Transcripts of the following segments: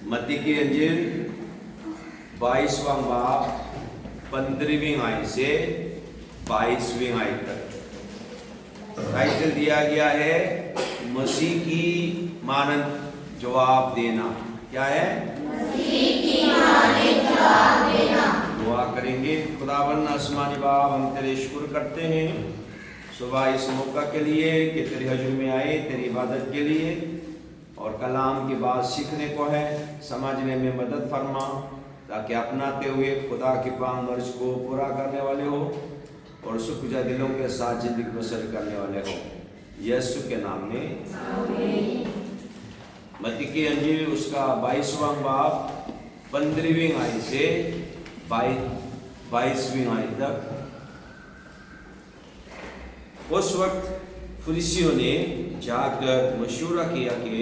मत्ती की अंजील 22वां बाब 15वीं आयत से 22वीं आयत तक टाइटल दिया गया है मसीह की मानद जवाब देना। क्या है? मसीह की मानद जवाब देना। दुआ करेंगे। खुदावंद आसमानी बाप, हम तेरे शुक्र करते हैं सुबह इस मौका के लिए कि तेरे हजूर में आए तेरी इबादत के लिए, और कलाम की बात सीखने को है, समझने में मदद फरमा, ताकि अपनाते हुए खुदा के पाक मर्ज को पूरा करने वाले हो और सुखजा दिलों के साथ जिंदगी बसर करने वाले हो, यीशु के नाम में आमीन। मत्ती की अंजील उसका 22वां बाब 15वीं आयत से 22वीं आयत तक। उस वक्त फरीसियों ने जाकर मशूरा किया कि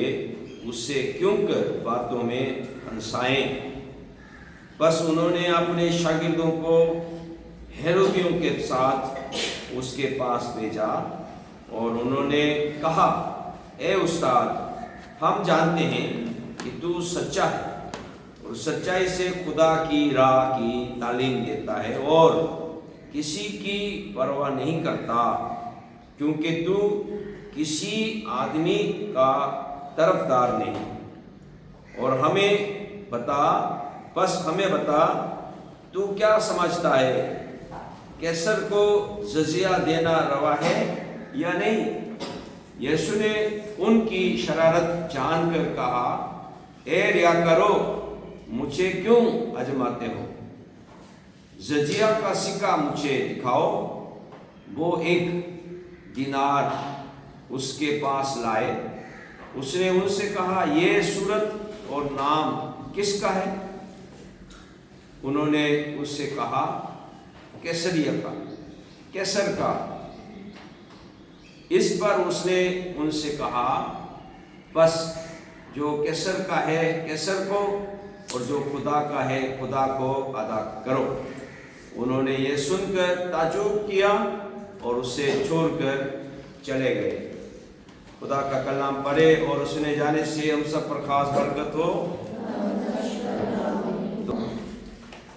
उससे क्यों कर बातों में फंसाएं। बस उन्होंने अपने शागिर्दों को हेरोदियों के साथ उसके पास भेजा और उन्होंने कहा, ए उस्ताद, हम जानते हैं कि तू सच्चा है और सच्चाई से खुदा की राह की तालीम देता है और किसी की परवाह नहीं करता, क्योंकि तू किसी आदमी का तरफदार नहीं। और हमें बता तू क्या समझता है, कैसर को जजिया देना रवा है या नहीं? यीशु ने उनकी शरारत जानकर कहा, ए रियाकारो, मुझे क्यों आजमाते हो? जजिया का सिक्का मुझे दिखाओ। वो एक दिनार उसके पास लाए। उसने उनसे कहा, ये सूरत और नाम किसका है? उन्होंने उससे कहा, कैसर का। इस पर उसने उनसे कहा, बस जो कैसर का है कैसर को, और जो खुदा का है खुदा को अदा करो। उन्होंने ये सुनकर ताज्जुब किया और उसे छोड़कर चले गए। खुदा का कलाम पढ़े और उसने जाने से हम सब पर खास बरकत हो।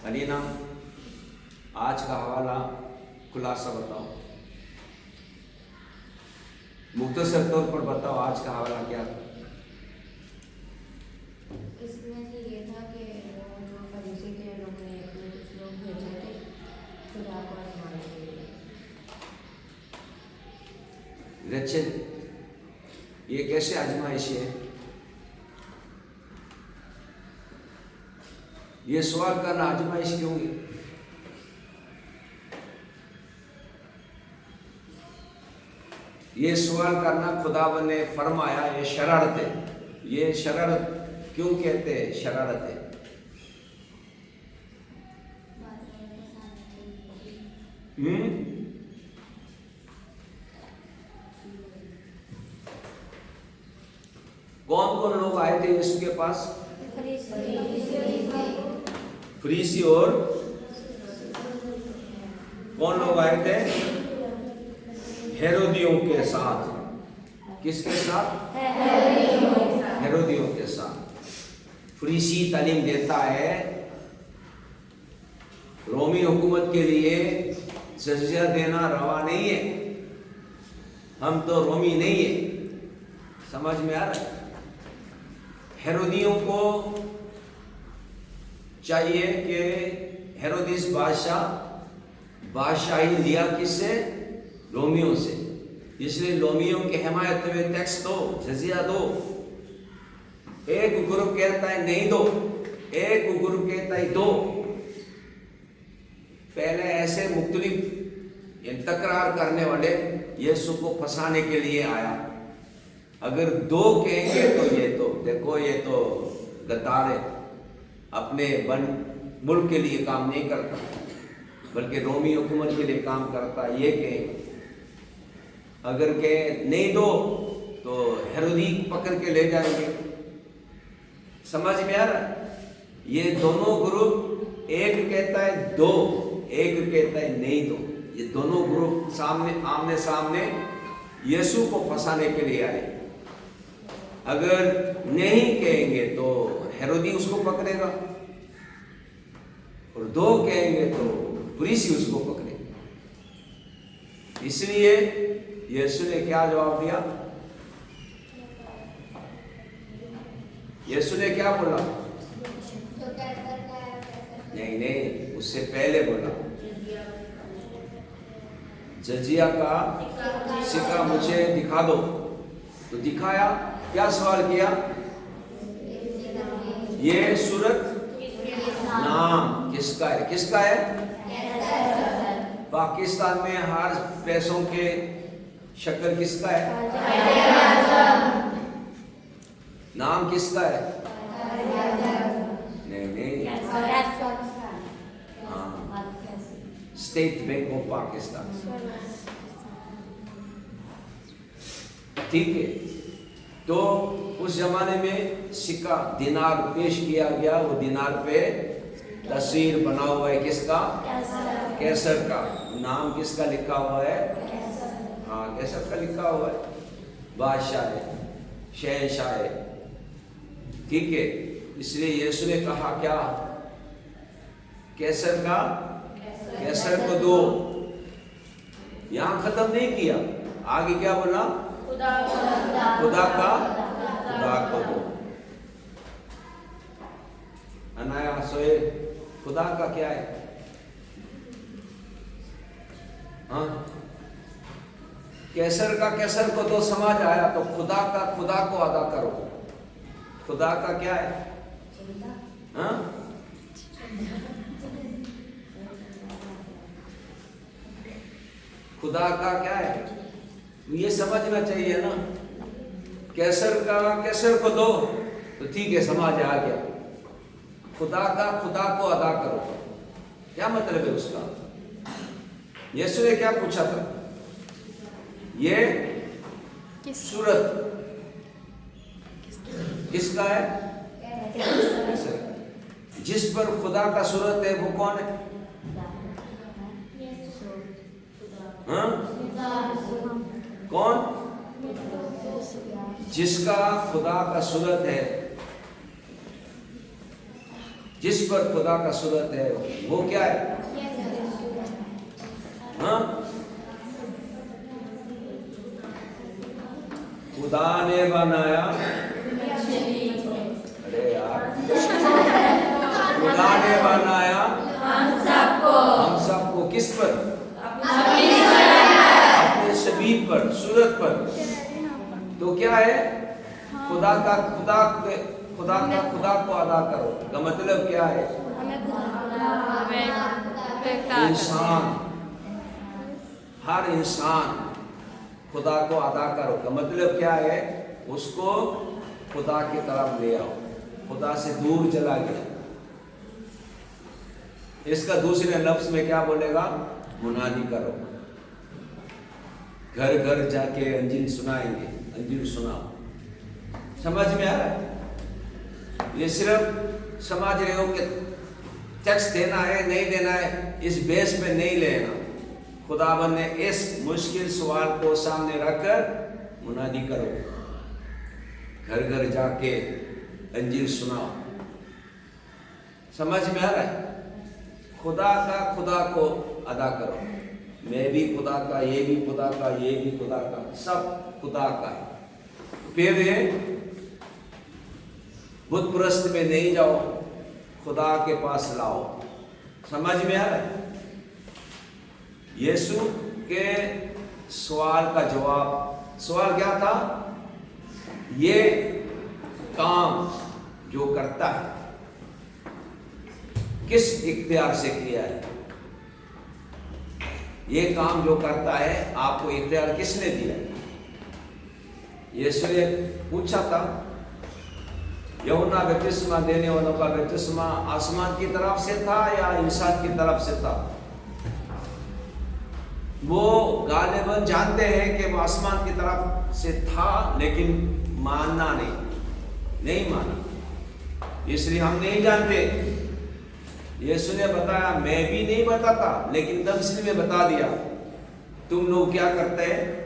अलीना, आज का हवाला खुलासा बताओ, मुख्तसर तौर पर बताओ, आज का हवाला क्या? इसमें से ये था कि वो जो फरीसी थे लोगों ने अपने कुछ लोग भेजे थे खुदा को आजमाने के लिए। रचन, ये कैसे आजमाइश है? ये सवाल करना आजमाइश क्यों है? ये सवाल करना खुदावन ने फरमाया, ये शरारत है। ये शरारत क्यों कहते हैं? शरारत है। कौन कौन लोग आए थे यीशु के पास? फरीसी और कौन लोग आए थे? हेरोदियों के साथ। किसके साथ? हेरोदियों के साथ। फरीसी तालीम देता है रोमी हुकूमत के लिए जजिया देना रवा नहीं है, हम तो रोमी नहीं है। समझ में आ रहा है? हेरोदियों को चाहिए कि हेरोदिस बादशाही लिया किससे? रोमियों से। इसलिए रोमियों के हिमायत में टैक्स दो, जजिया दो। एक ग्रुप कहता है नहीं दो, एक ग्रुप कहता है दो। पहले ऐसे मुख्तलिफ तकरार करने वाले यीशु को फंसाने के लिए आया। अगर दो कहेंगे तो ये तो देखो, ये तो गद्दार है, अपने मुल्क के लिए काम नहीं करता, बल्कि रोमी हुकूमत के लिए काम करता। ये कहेंगे। अगर कहे नहीं दो तो हेरोदी पकड़ के ले जाएंगे। समझ में आ रहा? ये दोनों ग्रुप, एक कहता है दो, एक कहता है नहीं दो। ये दोनों ग्रुप आमने सामने यीशु को फंसाने के लिए आए। अगर नहीं कहेंगे तो हेरोदी उसको पकड़ेगा, और 2 कहेंगे तो पुलिस ही उसको पकड़ेगी। इसलिए यीशु ने क्या जवाब दिया? यीशु ने क्या बोला? नहीं, उससे पहले बोला जजिया का सिक्का मुझे दिखा दो। तो दिखाया। क्या सवाल किया? ये सूरत नाम किसका है? किसका है? पाकिस्तान में हर पैसों के शक्ल किसका है? नाम किसका है? नहीं, हाँ, स्टेट बैंक ऑफ पाकिस्तान। ठीक है। तो उस जमाने में सिक्का दिनार पेश किया गया। वो दिनार पे तस्वीर बना हुआ है किसका? कैसर का। नाम किसका लिखा हुआ है? हाँ, कैसर का लिखा हुआ है। बादशाह है, शहंशाह है। ठीक है। इसलिए यीशु ने कहा क्या? कैसर का कैसर को दो। यहां खत्म नहीं किया, आगे क्या बोला? खुदा का खुदा को दो। अनाया सोए खुदा का क्या है? हाँ, कैसर का कैसर को दो समझ आया, तो खुदा का खुदा को अदा करो। खुदा का क्या है? हाँ, खुदा का क्या है? ये समझना चाहिए ना। कैसर का कैसर को दो, तो ठीक है, समझ आ गया। खुदा का खुदा को अदा करो, क्या मतलब है उसका? यीशु ने क्या पूछा था? ये सूरत किसका है? जिस पर खुदा का सूरत है वो कौन है? हाँ? कौन? जिसका खुदा का सूरत है, जिस पर खुदा का सूरत है वो क्या है? हाँ? खुदा ने बनाया, अरे यार, खुदा ने बनाया हम सबको किस पर? अपने शबीह पर, सूरत पर। तो क्या है? खुदा का खुदा को अदा करो का मतलब क्या है? इंसान, हर इंसान खुदा को अदा करो का मतलब क्या है? उसको खुदा की तरफ ले आओ। खुदा से दूर चला गया, इसका दूसरे लफ्ज में क्या बोलेगा? मुनादी करो। घर घर जाके अंजील सुनाएंगे, अंजील सुनाओ। समझ में आ रहा है? ये सिर्फ समझ रहे हो कि टैक्स देना है नहीं देना है, इस बेस पे नहीं लेना। खुदावन ने इस मुश्किल सवाल को सामने रखकर मुनादी करो, घर घर जाके अंजील सुनाओ। समझ में आ रहा है? खुदा का खुदा को अदा करो। मैं भी खुदा का, ये भी खुदा का, ये भी खुदा का, सब खुदा का है। फिर बुत परस्त में नहीं जाओ, खुदा के पास लाओ। समझ में आ रहा है? यीशु के सवाल का जवाब, सवाल क्या था? ये काम जो करता है किस इख्तियार से किया है? ये काम जो करता है आपको इख्तियार किसने दिया? यीशु ने पूछा था। यूहन्ना बपतिस्मा देने वालों का बपतिस्मा आसमान की तरफ से था या इंसान की तरफ से था? वो गालिबन जानते हैं कि वो आसमान की तरफ से था, लेकिन मानना नहीं माना। इसलिए हम नहीं जानते। यीशु ने बताया, मैं भी नहीं बताता, लेकिन तफसील में बता दिया। तुम लोग क्या करते हैं?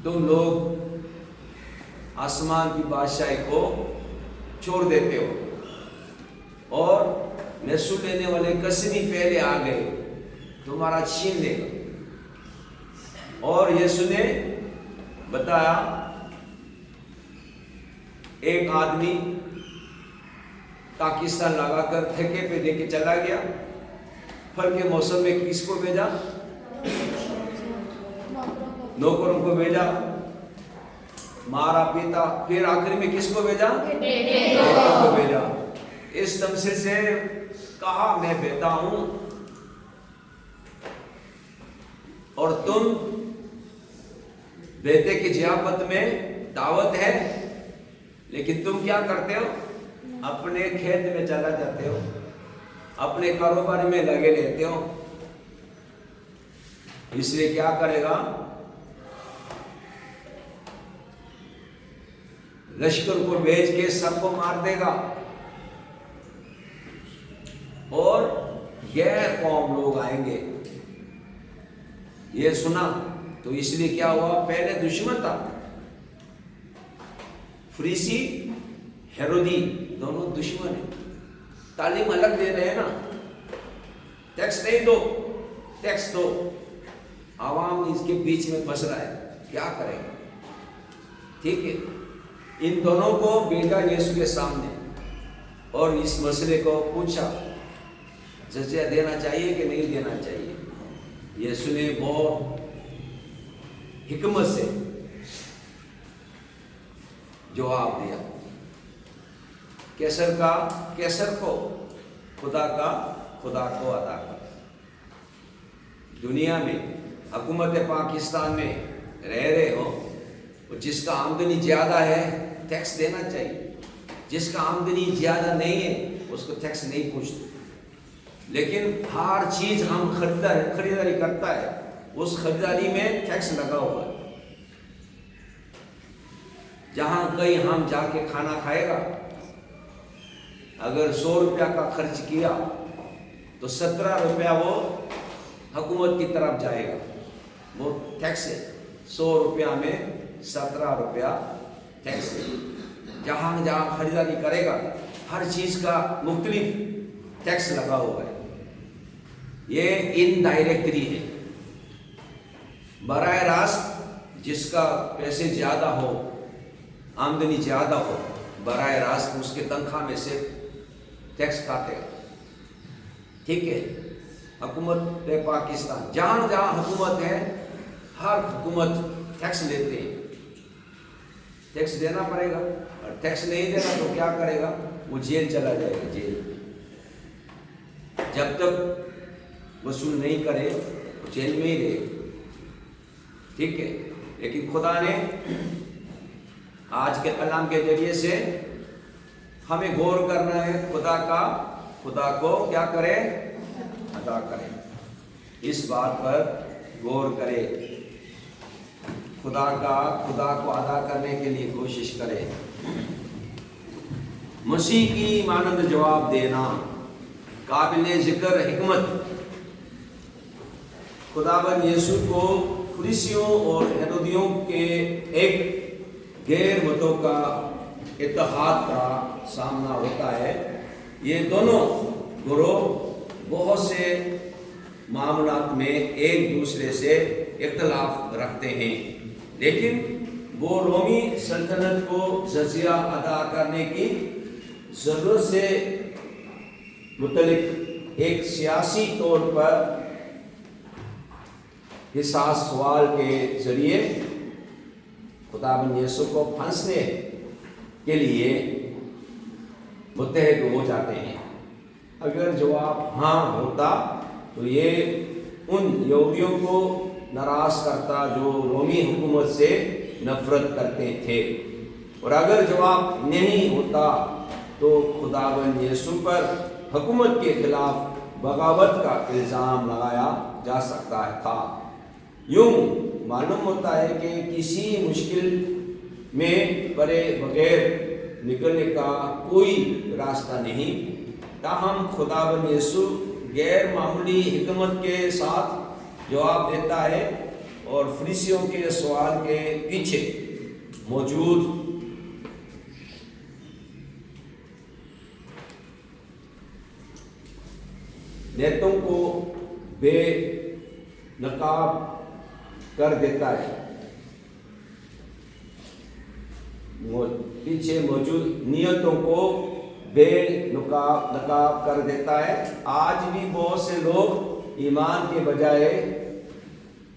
तुम लोग आसमान की बादशाही को छोड़ देते हो, और महसूल लेने वाले कसमी पहले आ गए, तुम्हारा छीन लेगा। और यीशु ने बताया, एक आदमी पाकिस्तान लगाकर ठेके पे देके चला गया, फल के मौसम में किसको भेजा? नौकरों को भेजा, मारा पीता, फिर आखिरी में किसको भेजा? बेटों को भेजा। इस तमसे से कहा, मैं बेटा हूं और तुम बेटे की जियाफत में दावत है, लेकिन तुम क्या करते हो? अपने खेत में चला जाते हो, अपने कारोबार में लगे रहते हो। इसलिए क्या करेगा? लश्कर को भेज के सबको मार देगा, और गैर कौम लोग आएंगे। ये सुना तो इसलिए क्या हुआ? पहले दुश्मन था, फरीसी हेरोदी दोनों दुश्मन है। तालीम अलग दे रहे हैं ना, टैक्स नहीं दो, टैक्स दो। आवाम इसके बीच में फंस रहा है, क्या करेगा? ठीक है, इन दोनों को भेजा यीशु के सामने और इस मसले को पूछा, जजिया देना चाहिए कि नहीं देना चाहिए? यीशु ने बहुत हिकमत से जवाब दिया, कैसर का कैसर को, खुदा का खुदा को अदा कर। दुनिया में हुकूमत पाकिस्तान में रह रहे हो, और जिसका आमदनी ज़्यादा है टैक्स देना चाहिए, जिसका आमदनी ज़्यादा नहीं है उसको टैक्स नहीं पूछते। लेकिन हर चीज़ हम खरीदारी करता है, उस खरीदारी में टैक्स लगा हुआ है। जहाँ कहीं हम जाके खाना खाएगा, अगर 100 रुपया का खर्च किया तो 17 रुपया वो हुकूमत की तरफ जाएगा, वो टैक्स है। 100 रुपया में 17 रुपया टैक्स है। जहाँ जहाँ खरीदारी करेगा हर चीज़ का मुख्तलिफ टैक्स लगा हुआ है। ये इनडायरेक्टली है। बराह रास्त जिसका पैसे ज़्यादा हो, आमदनी ज़्यादा हो, बराह रास्त उसके तनख्वाह में से टैक्स काटेगा। ठीक है, हुकूमत पाकिस्तान जहाँ जहाँ हुकूमत है, हर हुकूमत टैक्स लेते हैं, टैक्स देना पड़ेगा। और टैक्स नहीं देना तो क्या करेगा? वो जेल चला जाएगा, जेल। जब तक वसूल नहीं करे तो जेल में ही रहे। ठीक है, लेकिन खुदा ने आज के कलाम के जरिए से हमें गौर करना है, खुदा को क्या करें? अदा करें। इस बात पर गौर करें, खुदा को अदा करने के लिए कोशिश करें। मसीह की मानंद जवाब देना, काबिल जिक्र हिकमत। खुदाबंद यीशु को फरीसियों और हेरोदियों के एक गैर मतों का इत्तेहाद का सामना होता है। ये दोनों ग्रोह बहुत से मामलात में एक दूसरे से इख्तलाफ रखते हैं, लेकिन वो रोमी सल्तनत को जजिया अदा करने की ज़रूरत से मुतल्लिक एक सियासी तौर पर हिसास सवाल के जरिए खुदाबंद यीशु को फंसने के लिए मुत्तहद हो जाते हैं। अगर जवाब हाँ होता तो ये उन यहूदियों को नाराज करता जो रोमी हुकूमत से नफरत करते थे, और अगर जवाब नहीं होता तो खुदाबंद यीशु पर हुकूमत के खिलाफ बगावत का इल्ज़ाम लगाया जा सकता था। यूं मालूम होता है कि किसी मुश्किल में पड़े बगैर निकलने का कोई रास्ता नहीं। ताहम खुदाबंद यीशु गैर मामूली हिकमत के साथ जवाब देता है, और फरीसियों के सवाल के पीछे मौजूद नेतों को बेनकाब कर देता है। पीछे मौजूद नियतों को बेनकाब कर देता है। आज भी बहुत से लोग ईमान के बजाय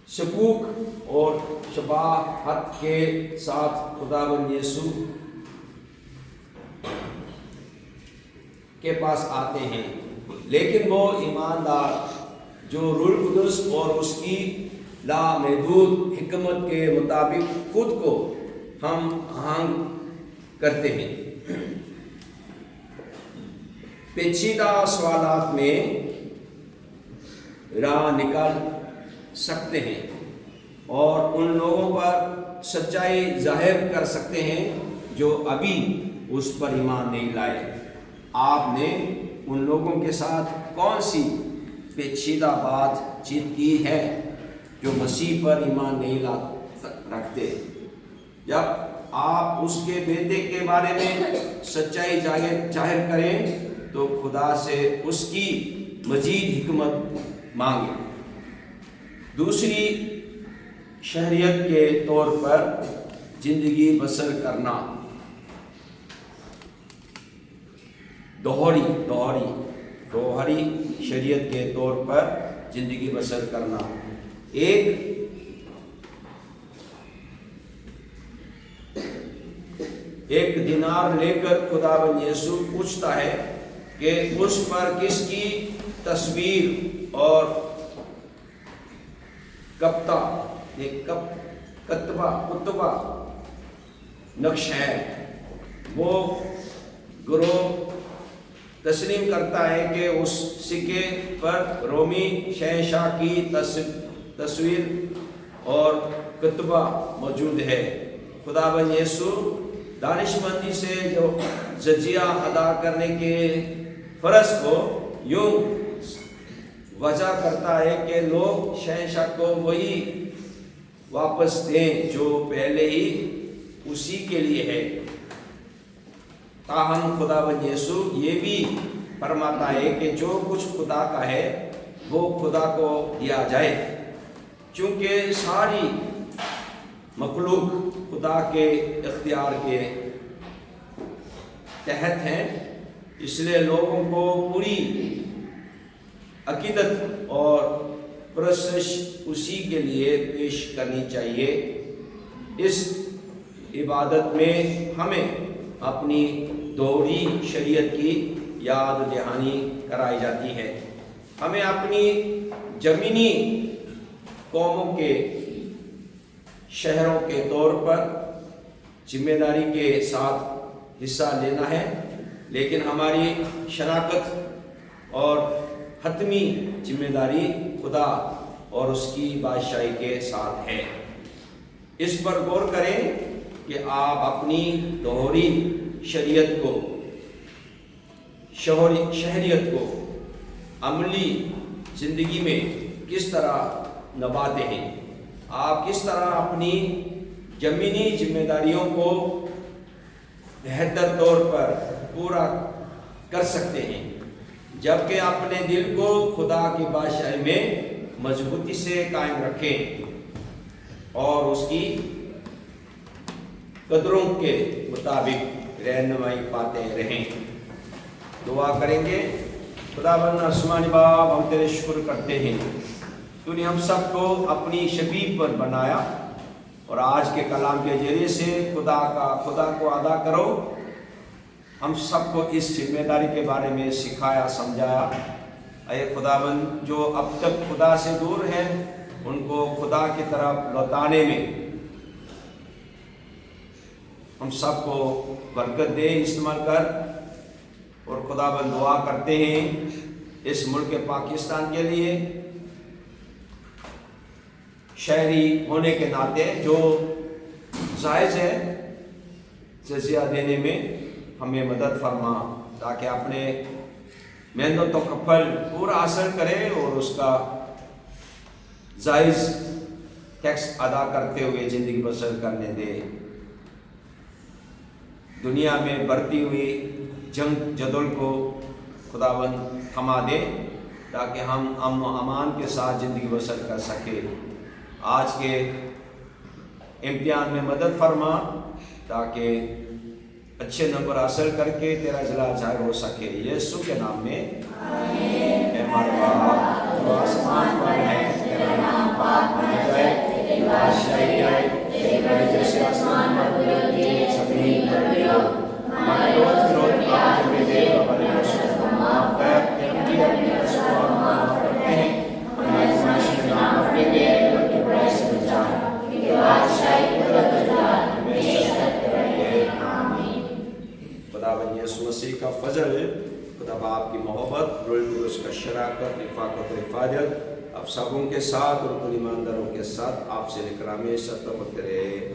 शकूक और शबाहत के साथ खुदावंद यीशु के पास आते हैं, लेकिन वो ईमानदार जो रूह कुदस और उसकी लामहदूद हिकमत के मुताबिक खुद को हम आहंग करते हैं, पेचीदा सवालात में राह निकाल सकते हैं और उन लोगों पर सच्चाई जाहिर कर सकते हैं जो अभी उस पर ईमान नहीं लाए। आपने उन लोगों के साथ कौन सी पेचीदा बातचीत की है जो मसीह पर ईमान नहीं रखते? जब आप उसके बेटे के बारे में सच्चाई जाहिर करें तो खुदा से उसकी मजीद हिकमत मांगे। दूसरी शहरियत के तौर पर जिंदगी बसर करना, दोहरी शरीयत के तौर पर जिंदगी बसर करना। एक दिनार लेकर खुदावंद यीशु पूछता है कि उस पर किसकी तस्वीर और कुतबा नक्श है। वो गिरोह तस्लीम करता है कि उस सिक्के पर रोमी शहंशाह की तस्वीर और कुतबा मौजूद है। खुदावंद यीशु दानिशमंदी से जो जजिया अदा करने के फर्ज को यूं वजह करता है कि लोग शहंशाह को वही वापस दें जो पहले ही उसी के लिए है। ताहम खुदावंद यीशु ये भी फरमाता है कि जो कुछ खुदा का है वो खुदा को दिया जाए। चूंकि सारी मखलूक खुदा के इख्तियार के तहत हैं, इसलिए लोगों को पूरी अकीदत और परस्तिश उसी के लिए पेश करनी चाहिए। इस इबादत में हमें अपनी दोहरी शरीयत की याद दहानी कराई जाती है। हमें अपनी ज़मीनी कौमों के शहरों के तौर पर जिम्मेदारी के साथ हिस्सा लेना है, लेकिन हमारी शनाख्त और हतमी जिम्मेदारी खुदा और उसकी बादशाही के साथ है। इस पर गौर करें कि आप अपनी दोहरी शरीयत को शहरियत को अमली ज़िंदगी में किस तरह निभाते हैं। आप किस तरह अपनी ज़मीनी जिम्मेदारियों को बेहतर तौर पर पूरा कर सकते हैं, जबकि अपने दिल को खुदा की बादशाही में मजबूती से कायम रखें और उसकी कदरों के मुताबिक रहनुमाई पाते रहें। दुआ करेंगे। खुदावंद आसमानी बाप, हम तेरे शुक्र करते हैं, तूने हम सबको अपनी शबीह पर बनाया और आज के कलाम के जरिए से खुदा को अदा करो। हम सबको इस जिम्मेदारी के बारे में सिखाया, समझाया। अये खुदावंद, जो अब तक खुदा से दूर हैं उनको खुदा की तरफ लौटाने में हम सबको बरकत दे, इस्तेमाल कर। और खुदावंद दुआ करते हैं इस मुल्क पाकिस्तान के लिए, शहरी होने के नाते जो जायज़ है जजिया देने में हमें मदद फरमा, ताकि अपने मेहनत का फल पूरा हासिल करें और उसका जायज़ टैक्स अदा करते हुए ज़िंदगी बसर करने दे। दुनिया में बढ़ती हुई जंग जदल को खुदावंद थमा दे تاکہ ہم امن و امان کے ساتھ زندگی بسر کر سکے. آج کے امتحان میں مدد فرما تاکہ اچھے نمبر حاصل کر کے تیرا جلال ظاہر ہو سکے. یسوع کے نام میں اے ہمارے باپ جو آسمان پر ہے، تیرا نام پاک مانا جائے، تیری بادشاہی آئے، تیری مرضی جیسے آسمان پر پوری ہوتی ہے زمین پر بھی ہو. ہمارے روز کی روٹی آج ہمیں دے، ہمارے گناہوں کو معاف کر کہ ہم بھی اپنے گناہوں کو معاف کرتے ہیں. ہمیں آزمائش میں نہ پڑنے دے بلکہ برائی سے بچا، کیونکہ بادشاہی قدرت و جلال ہمیشہ تک رہے. آمین. خداوند یسوع مسیح کا فضل، خدا باپ کی محبت، روح القدس کا شراکت، رفاقت و حفاظت اب سبوں کے ساتھ اور کل ایمانداروں کے ساتھ آپ سے اکرام سب تک رہے.